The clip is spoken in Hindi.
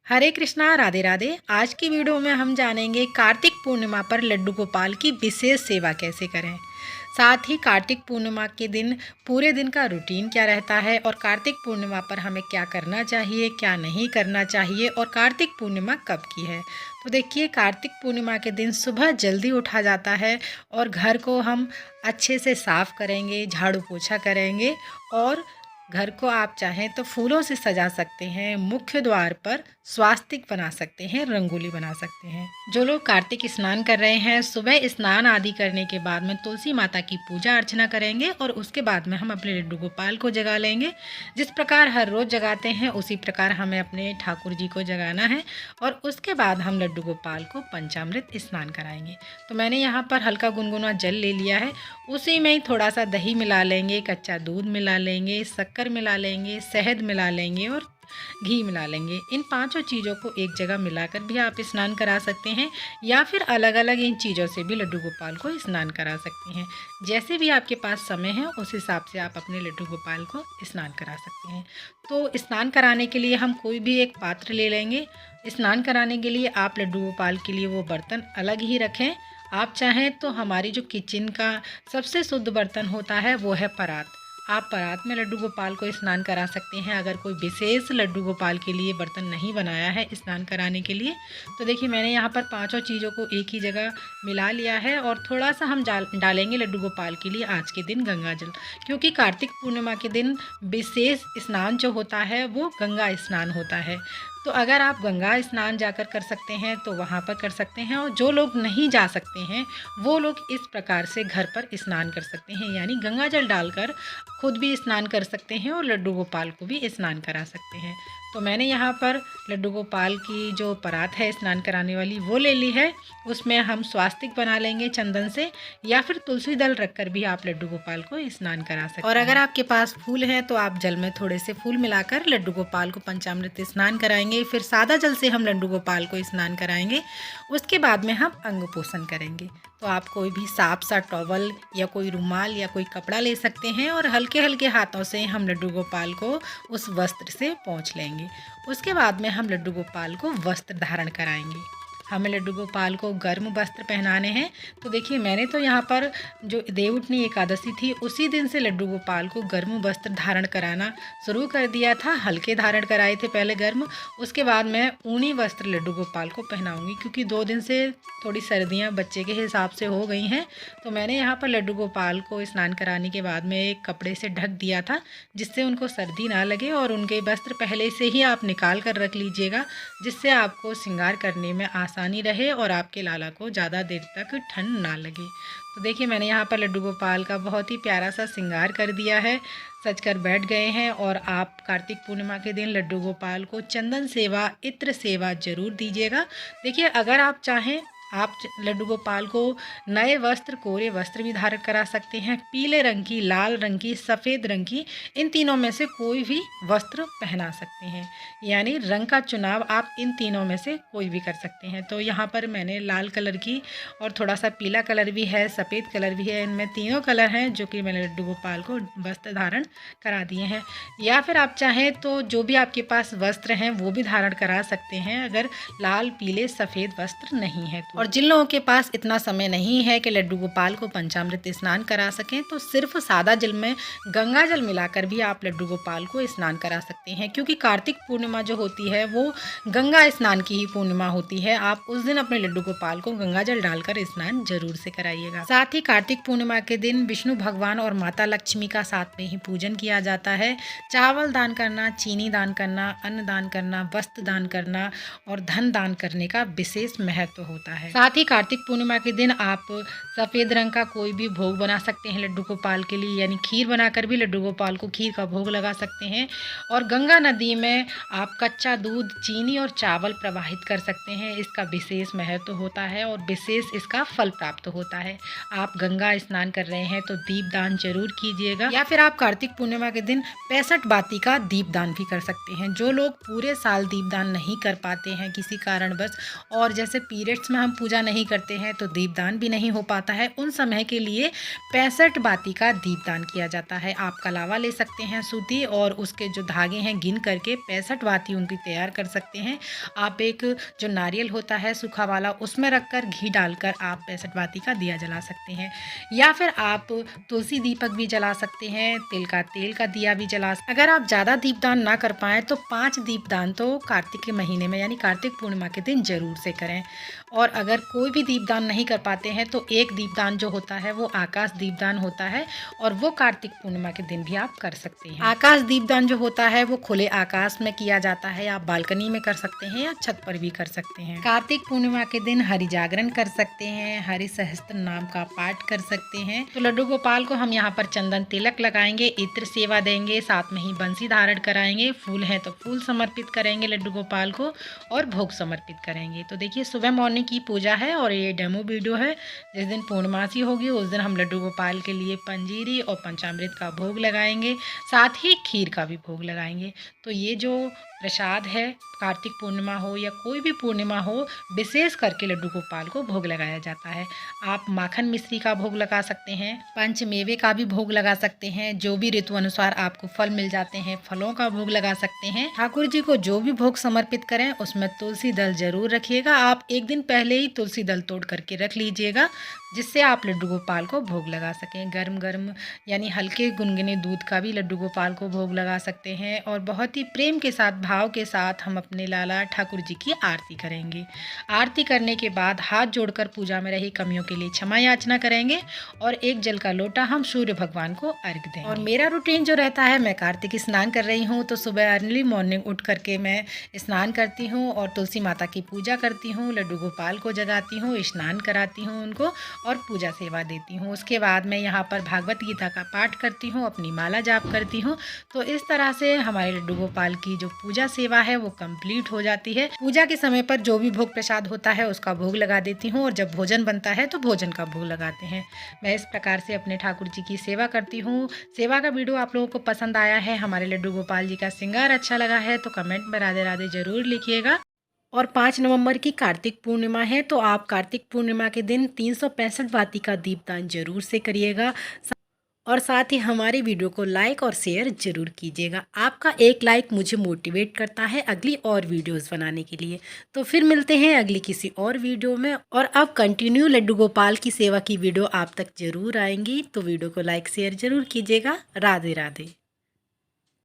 हरे कृष्णा, राधे राधे। आज की वीडियो में हम जानेंगे कार्तिक पूर्णिमा पर लड्डू गोपाल की विशेष सेवा कैसे करें। साथ ही कार्तिक पूर्णिमा के दिन पूरे दिन का रूटीन क्या रहता है और कार्तिक पूर्णिमा पर हमें क्या करना चाहिए, क्या नहीं करना चाहिए और कार्तिक पूर्णिमा कब की है। तो देखिए, कार्तिक पूर्णिमा के दिन सुबह जल्दी उठा जाता है और घर को हम अच्छे से साफ़ करेंगे, झाड़ू पोछा करेंगे और घर को आप चाहें तो फूलों से सजा सकते हैं। मुख्य द्वार पर स्वास्तिक बना सकते हैं, रंगोली बना सकते हैं। जो लोग कार्तिक स्नान कर रहे हैं, सुबह स्नान आदि करने के बाद में तुलसी माता की पूजा अर्चना करेंगे और उसके बाद में हम अपने लड्डू गोपाल को जगा लेंगे। जिस प्रकार हर रोज़ जगाते हैं उसी प्रकार हमें अपने ठाकुर जी को जगाना है और उसके बाद हम लड्डू गोपाल को पंचामृत स्नान कराएंगे। तो मैंने यहाँ पर हल्का गुनगुना जल ले लिया है, उसी में ही थोड़ा सा दही मिला लेंगे, कच्चा दूध मिला लेंगे, शक्कर मिला लेंगे, शहद मिला लेंगे और घी मिला लेंगे। इन पांचों चीज़ों को एक जगह मिलाकर भी आप स्नान करा सकते हैं या फिर अलग अलग इन चीज़ों से भी लड्डू गोपाल को स्नान करा सकते हैं। जैसे भी आपके पास समय है उस हिसाब से आप अपने लड्डू गोपाल को स्नान करा सकते हैं। तो स्नान कराने के लिए हम कोई भी एक पात्र ले लेंगे। स्नान कराने के लिए आप लड्डू गोपाल के लिए वो बर्तन अलग ही रखें। आप चाहें तो हमारी जो किचन का सबसे शुद्ध बर्तन होता है वो है परात। आप परात में लड्डू गोपाल को स्नान करा सकते हैं। अगर कोई विशेष लड्डू गोपाल के लिए बर्तन नहीं बनाया है स्नान कराने के लिए, तो देखिए मैंने यहाँ पर पांचों चीज़ों को एक ही जगह मिला लिया है और थोड़ा सा हम डालेंगे लड्डू गोपाल के लिए आज के दिन गंगा जल, क्योंकि कार्तिक पूर्णिमा के दिन विशेष स्नान जो होता है वो गंगा स्नान होता है। तो अगर आप गंगा स्नान जाकर कर सकते हैं तो वहाँ पर कर सकते हैं, और जो लोग नहीं जा सकते हैं वो लोग इस प्रकार से घर पर स्नान कर सकते हैं, यानी गंगा जल डालकर खुद भी स्नान कर सकते हैं और लड्डू गोपाल को भी स्नान करा सकते हैं। तो मैंने यहाँ पर लड्डू गोपाल की जो परात है स्नान कराने वाली वो ले ली है। उसमें हम स्वास्तिक बना लेंगे चंदन से, या फिर तुलसी दल रखकर भी आप लड्डू गोपाल को स्नान करा सकते हैं। और अगर आपके पास फूल हैं तो आप जल में थोड़े से फूल मिलाकर लड्डू गोपाल को पंचामृत स्नान कराएंगे। फिर सादा जल से हम लड्डू गोपाल को स्नान कराएंगे। उसके बाद में हम अंग पोषण करेंगे। तो आप कोई भी साफ सा टॉवल या कोई रुमाल या कोई कपड़ा ले सकते हैं और हल्के हल्के हाथों से हम लड्डू गोपाल को उस वस्त्र से पोंछ लेंगे। उसके बाद में हम लड्डू गोपाल को वस्त्र धारण कराएंगे। हमें लड्डू गोपाल को गर्म वस्त्र पहनाने हैं। तो देखिए, मैंने तो यहाँ पर जो देवउठनी एकादशी थी उसी दिन से लड्डू गोपाल को गर्म वस्त्र धारण कराना शुरू कर दिया था। हल्के धारण कराए थे पहले गर्म, उसके बाद मैं ऊनी वस्त्र लड्डू गोपाल को पहनाऊंगी, क्योंकि 2 दिन से थोड़ी सर्दियाँ बच्चे के हिसाब से हो गई हैं। तो मैंने यहाँ पर लड्डू गोपाल को स्नान कराने के बाद में एक कपड़े से ढक दिया था, जिससे उनको सर्दी ना लगे, और उनके वस्त्र पहले से ही आप निकाल कर रख लीजिएगा, जिससे आपको श्रृंगार करने में आसानी रहे और आपके लाला को ज़्यादा देर तक ठंड ना लगे। तो देखिए, मैंने यहाँ पर लड्डू गोपाल का बहुत ही प्यारा सा श्रृंगार कर दिया है, सज कर बैठ गए हैं। और आप कार्तिक पूर्णिमा के दिन लड्डू गोपाल को चंदन सेवा, इत्र सेवा जरूर दीजिएगा। देखिए, अगर आप चाहें आप लड्डू गोपाल को नए वस्त्र, कोरे वस्त्र भी धारण करा सकते हैं। पीले रंग की, लाल रंग की, सफ़ेद रंग की, इन तीनों में से कोई भी वस्त्र पहना सकते हैं, यानी रंग का चुनाव आप इन तीनों में से कोई भी कर सकते हैं। तो यहाँ पर मैंने लाल कलर की और थोड़ा सा पीला कलर भी है, सफ़ेद कलर भी है, इनमें तीनों कलर हैं जो कि मैंने लड्डू गोपाल को वस्त्र धारण करा दिए हैं। या फिर आप चाहें तो जो भी आपके पास वस्त्र हैं वो भी धारण करा सकते हैं, अगर लाल, पीले, सफ़ेद वस्त्र नहीं है तो। और जिन लोगों के पास इतना समय नहीं है कि लड्डू गोपाल को पंचामृत स्नान करा सकें, तो सिर्फ सादा जल में गंगा जल मिलाकर भी आप लड्डू गोपाल को स्नान करा सकते हैं, क्योंकि कार्तिक पूर्णिमा जो होती है वो गंगा स्नान की ही पूर्णिमा होती है। आप उस दिन अपने लड्डू गोपाल को गंगा जल डालकर स्नान जरूर से कराइएगा। साथ ही कार्तिक पूर्णिमा के दिन विष्णु भगवान और माता लक्ष्मी का साथ में ही पूजन किया जाता है। चावल दान करना, चीनी दान करना, अन्न दान करना, वस्त्र दान करना और धन दान करने का विशेष महत्व होता है। साथ ही कार्तिक पूर्णिमा के दिन आप सफ़ेद रंग का कोई भी भोग बना सकते हैं लड्डू गोपाल के लिए, यानी खीर बनाकर भी लड्डू गोपाल को खीर का भोग लगा सकते हैं। और गंगा नदी में आप कच्चा दूध, चीनी और चावल प्रवाहित कर सकते हैं। इसका विशेष महत्व होता है और विशेष इसका फल प्राप्त होता है। आप गंगा स्नान कर रहे हैं तो दीपदान जरूर कीजिएगा, या फिर आप कार्तिक पूर्णिमा के दिन 65 बाती का दीपदान भी कर सकते हैं। जो लोग पूरे साल दीपदान नहीं कर पाते हैं किसी कारणवश, और जैसे पीरियड्स में हम पूजा नहीं करते हैं तो दीपदान भी नहीं हो पाता है। उन समय के लिए 65 बाती का दीपदान किया जाता है। आप कलावा ले सकते हैं सूती, और उसके जो धागे हैं गिन करके 65 बाती उनकी तैयार कर सकते हैं। आप एक जो नारियल होता है सूखा वाला, उसमें रखकर घी डालकर आप 65 बाती का दिया जला सकते हैं, या फिर आप तुलसी दीपक भी जला सकते हैं, तिल का दिया भी जला। अगर आप ज़्यादा दीपदान ना कर पाएँ तो 5 दीपदान तो कार्तिक के महीने में यानी कार्तिक पूर्णिमा के दिन जरूर से करें। और अगर कोई भी दीपदान नहीं कर पाते हैं तो एक दीपदान जो होता है वो आकाश दीपदान होता है, और वो कार्तिक पूर्णिमा के दिन भी आप कर सकते हैं। आकाश दीपदान जो होता है वो खुले आकाश में किया जाता है। आप बालकनी में कर सकते हैं या छत पर भी कर सकते हैं। कार्तिक पूर्णिमा के दिन हरि जागरण कर सकते हैं, हरि सहस्त्र नाम का पाठ कर सकते हैं। तो लड्डू गोपाल को हम यहाँ पर चंदन तिलक लगाएंगे, इत्र सेवा देंगे, साथ में ही बंसी धारण कराएंगे, फूल हैं तो फूल समर्पित करेंगे लड्डू गोपाल को, और भोग समर्पित करेंगे। तो देखिए सुबह मॉर्निंग की पूजा है और ये डेमो वीडियो है। जिस दिन पूर्णमासी होगी उस दिन हम लड्डू गोपाल के लिए पंजीरी और पंचामृत का भोग लगाएंगे, साथ ही खीर का भी भोग लगाएंगे। तो ये जो प्रसाद है, कार्तिक पूर्णिमा हो या कोई भी पूर्णिमा हो, विशेष करके लड्डू गोपाल को भोग लगाया जाता है। आप माखन मिश्री का भोग लगा सकते हैं, पंचमेवे का भी भोग लगा सकते हैं, जो भी ऋतु अनुसार आपको फल मिल जाते हैं फलों का भोग लगा सकते हैं। ठाकुर जी को जो भी भोग समर्पित करें उसमें तुलसी दल जरूर रखिएगा। आप एक दिन पहले ही तुलसी दल तोड़ करके रख लीजिएगा, जिससे आप लड्डू गोपाल को भोग लगा सकें। गर्म गर्म यानी हल्के गुनगुने दूध का भी लड्डू गोपाल को भोग लगा सकते हैं। और बहुत ही प्रेम के साथ, भाव के साथ हम अपने लाला ठाकुर जी की आरती करेंगे। आरती करने के बाद हाथ जोड़कर पूजा में रही कमियों के लिए क्षमा याचना करेंगे, और एक जल का लोटा हम सूर्य भगवान को अर्घ देंगे। और मेरा रूटीन जो रहता है, मैं कार्तिक स्नान कर रही हूँ तो सुबह अर्ली मॉर्निंग उठ करके मैं स्नान करती हूँ और तुलसी माता की पूजा करती हूँ, लड्डू गोपाल को जगाती हूँ, स्नान कराती हूँ उनको, और पूजा सेवा देती हूँ। उसके बाद मैं यहाँ पर भागवत गीता का पाठ करती हूँ, अपनी माला जाप करती हूँ। तो इस तरह से हमारे लड्डू गोपाल की जो पूजा सेवा है वो कंप्लीट हो जाती है। पूजा के समय पर जो भी भोग प्रसाद होता है उसका भोग लगा देती हूँ, और जब भोजन बनता है तो भोजन का भोग लगाते हैं। मैं इस प्रकार से अपने ठाकुर जी की सेवा करती हूँ। सेवा का वीडियो आप लोगों को पसंद आया है, हमारे लड्डू गोपाल जी का श्रृंगार अच्छा लगा है तो कमेंट में राधे राधे जरूर लिखिएगा। और 5 नवंबर की कार्तिक पूर्णिमा है तो आप कार्तिक पूर्णिमा के दिन 365 बाती का दीपदान जरूर से करिएगा, और साथ ही हमारी वीडियो को लाइक और शेयर जरूर कीजिएगा। आपका एक लाइक मुझे मोटिवेट करता है अगली और वीडियोस बनाने के लिए। तो फिर मिलते हैं अगली किसी और वीडियो में, और अब कंटिन्यू लड्डू गोपाल की सेवा की वीडियो आप तक जरूर आएंगी। तो वीडियो को लाइक शेयर जरूर कीजिएगा। राधे राधे।